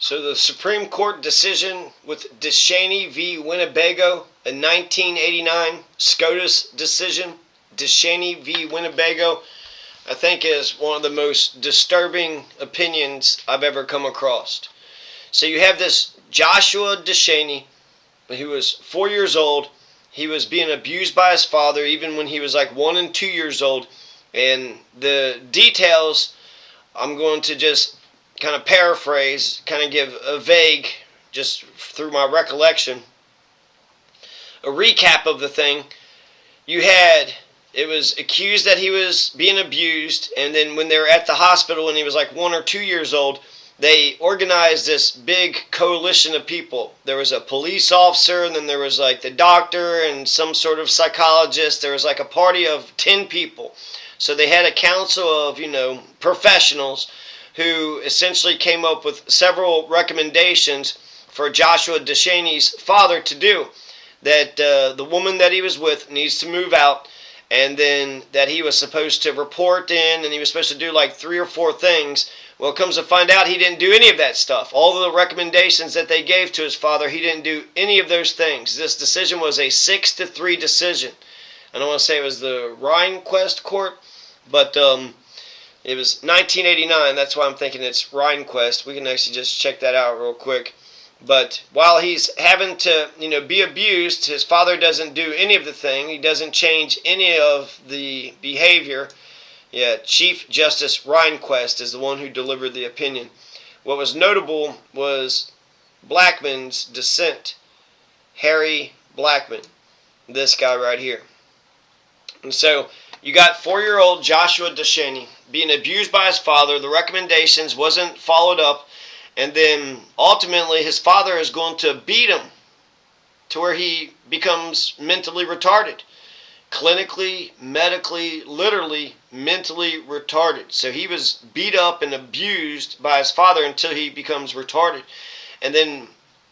So the Supreme Court decision with DeShaney v. Winnebago, a 1989 SCOTUS decision, DeShaney v. Winnebago, I think is one of the most disturbing opinions I've ever come across. So you have this Joshua DeShaney, he was 4 years old. He was being abused by his father even when he was like 1 and 2 years old. And the details, I'm going to just kind of paraphrase, kind of give a vague, just through my recollection, a recap of the thing. It was accused that he was being abused, and then when they were at the hospital and he was like 1 or 2 years old, they organized this big coalition of people. There was a police officer, and then there was like the doctor and some sort of psychologist. There was like a party of 10 people. So they had a council of, professionals who essentially came up with several recommendations for Joshua DeShaney's father to do. That the woman that he was with needs to move out, and then that he was supposed to report in, and he was supposed to do like 3 or 4 things. Well, it comes to find out he didn't do any of that stuff. All of the recommendations that they gave to his father, he didn't do any of those things. This decision was a 6-3 decision. I don't want to say it was the Rehnquist court, but it was 1989. That's why I'm thinking it's Rehnquist. We can actually just check that out real quick. But while he's having to, be abused, his father doesn't do any of the thing. He doesn't change any of the behavior. Yeah, Chief Justice Rehnquist is the one who delivered the opinion. What was notable was Blackman's dissent. Harry Blackman. This guy right here. And so you got 4-year-old Joshua DeShaney being abused by his father. The recommendations wasn't followed up. And then ultimately his father is going to beat him to where he becomes mentally retarded. Clinically, medically, literally mentally retarded. So he was beat up and abused by his father until he becomes retarded. And then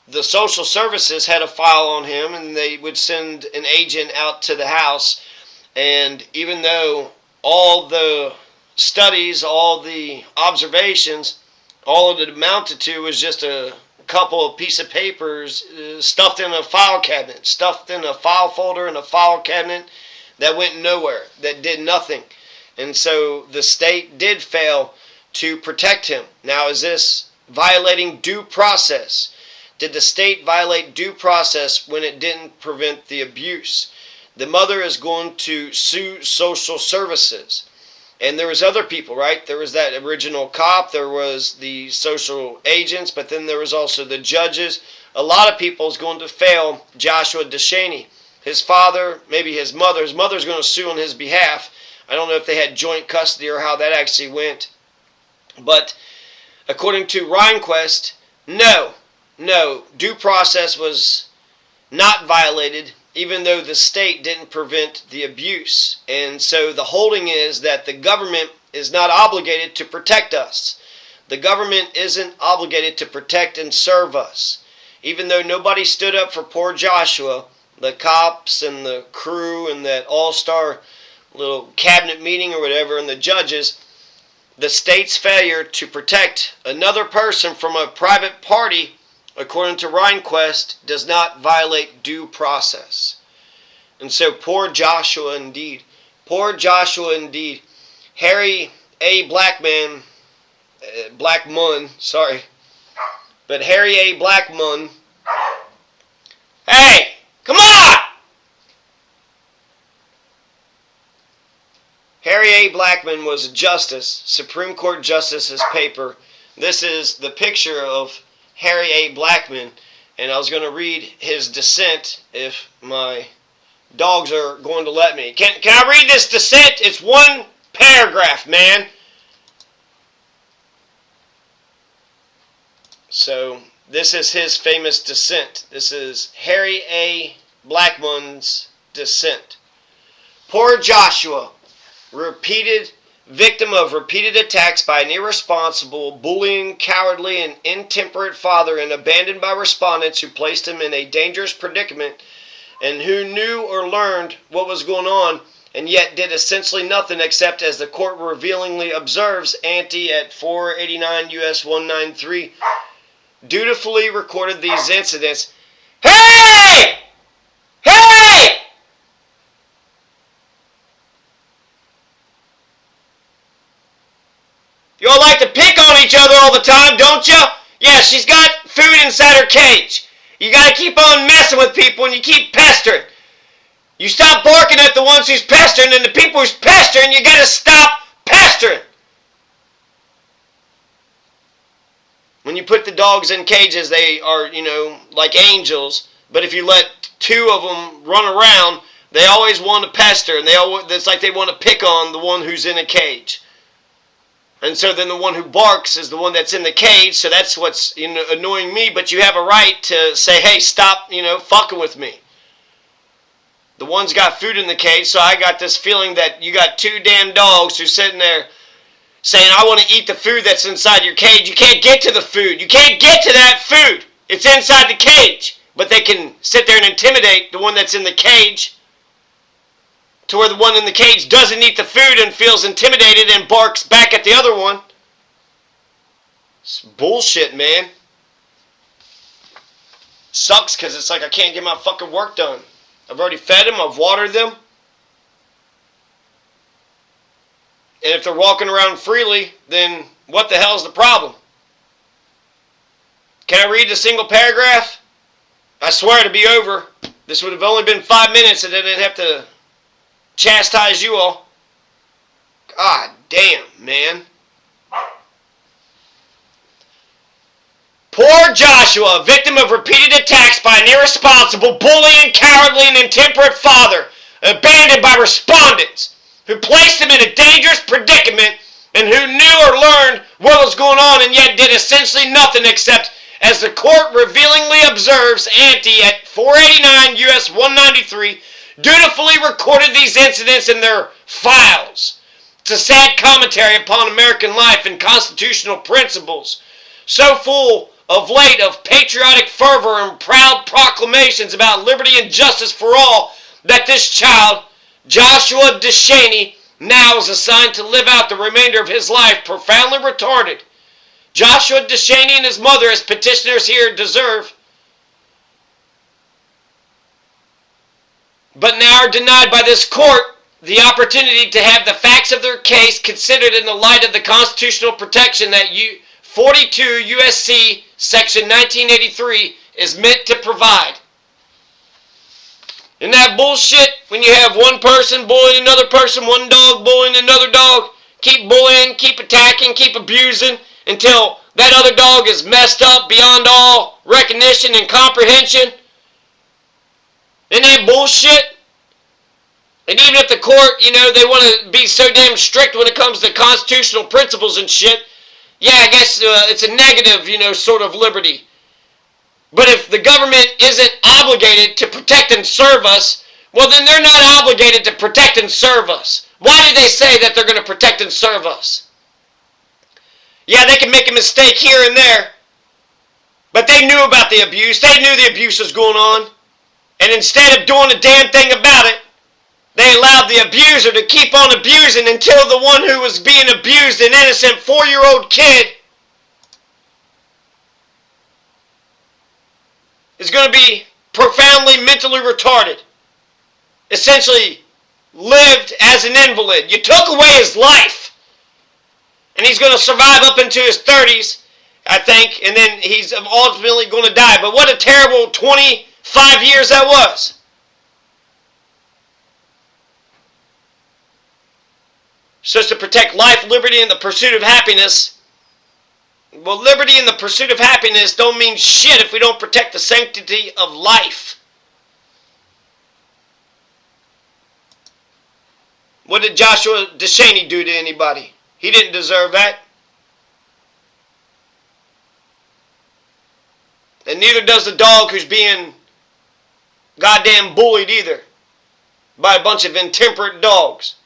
the social services had a file on him, and they would send an agent out to the house. And even though all the studies, all the observations, all of it amounted to was just a couple of pieces of papers stuffed in a file cabinet, stuffed in a file folder in a file cabinet that went nowhere, that did nothing. And so the state did fail to protect him. Now, is this violating due process? Did the state violate due process when it didn't prevent the abuse? The mother is going to sue social services. And there was other people, right? There was that original cop, there was the social agents, but then there was also the judges. A lot of people is going to fail Joshua DeShaney. His father, maybe his mother's going to sue on his behalf. I don't know if they had joint custody or how that actually went. But according to Rehnquist, no, due process was not violated, even though the state didn't prevent the abuse. And so the holding is that the government is not obligated to protect us. The government isn't obligated to protect and serve us. Even though nobody stood up for poor Joshua, the cops and the crew and that all-star little cabinet meeting or whatever, and the judges, the state's failure to protect another person from a private party, according to Rehnquist, does not violate due process. And so poor Joshua indeed. Poor Joshua indeed. Harry A. Blackman, but Harry A. Blackman, hey, come on! Harry A. Blackman was a justice, Supreme Court justice's paper. This is the picture of Harry A. Blackman, and I was going to read his dissent if my dogs are going to let me. Can I read this dissent? It's 1 paragraph, man. So this is his famous dissent. This is Harry A. Blackman's dissent. Poor Joshua, victim of repeated attacks by an irresponsible, bullying, cowardly, and intemperate father, and abandoned by respondents who placed him in a dangerous predicament, and who knew or learned what was going on, and yet did essentially nothing except, as the court revealingly observes, ante at 489 U.S. 193, dutifully recorded these incidents. Hey! Hey! You all like to pick on each other all the time, don't you? Yeah, she's got food inside her cage. You gotta keep on messing with people and you keep pestering. You stop barking at the ones who's pestering, and the people who's pestering, you gotta stop pestering. When you put the dogs in cages, they are, like angels. But if you let two of them run around, they always want to pester, and it's like they want to pick on the one who's in a cage. And so then the one who barks is the one that's in the cage, so that's what's annoying me. But you have a right to say, hey, stop, fucking with me. The one's got food in the cage, so I got this feeling that you got two damn dogs who's sitting there saying, I want to eat the food that's inside your cage. You can't get to the food. You can't get to that food. It's inside the cage. But they can sit there and intimidate the one that's in the cage to where the one in the cage doesn't eat the food and feels intimidated and barks back at the other one. It's bullshit, man. Sucks because it's like I can't get my fucking work done. I've already fed them. I've watered them. And if they're walking around freely, then what the hell's the problem? Can I read the single paragraph? I swear to be over. This would have only been 5 minutes and then I'd have to chastise you all. God damn, man. Poor Joshua, victim of repeated attacks by an irresponsible, bullying, cowardly, and intemperate father, abandoned by respondents, who placed him in a dangerous predicament and who knew or learned what was going on and yet did essentially nothing except, as the court revealingly observes, ante at 489 U.S. 193, dutifully recorded these incidents in their files. It's a sad commentary upon American life and constitutional principles, so full of late of patriotic fervor and proud proclamations about liberty and justice for all, that this child, Joshua DeShaney, now is assigned to live out the remainder of his life profoundly retarded. Joshua DeShaney and his mother, as petitioners here deserve, but now are denied by this court the opportunity to have the facts of their case considered in the light of the constitutional protection that 42 U.S.C. Section 1983 is meant to provide. Isn't that bullshit? When you have one person bullying another person, one dog bullying another dog, keep bullying, keep attacking, keep abusing until that other dog is messed up beyond all recognition and comprehension. Isn't that bullshit? And even if the court, they want to be so damn strict when it comes to constitutional principles and shit, yeah, I guess it's a negative, sort of liberty. But if the government isn't obligated to protect and serve us, well, then they're not obligated to protect and serve us. Why did they say that they're going to protect and serve us? Yeah, they can make a mistake here and there, but they knew about the abuse. They knew the abuse was going on. And instead of doing a damn thing about it, they allowed the abuser to keep on abusing until the one who was being abused, an innocent 4-year-old kid, is going to be profoundly mentally retarded. Essentially lived as an invalid. You took away his life. And he's going to survive up into his 30s, I think, and then he's ultimately going to die. But what a terrible 25 years that was. So as to protect life, liberty, and the pursuit of happiness. Well, liberty and the pursuit of happiness don't mean shit if we don't protect the sanctity of life. What did Joshua DeShaney do to anybody? He didn't deserve that. And neither does the dog who's being goddamn bullied either by a bunch of intemperate dogs.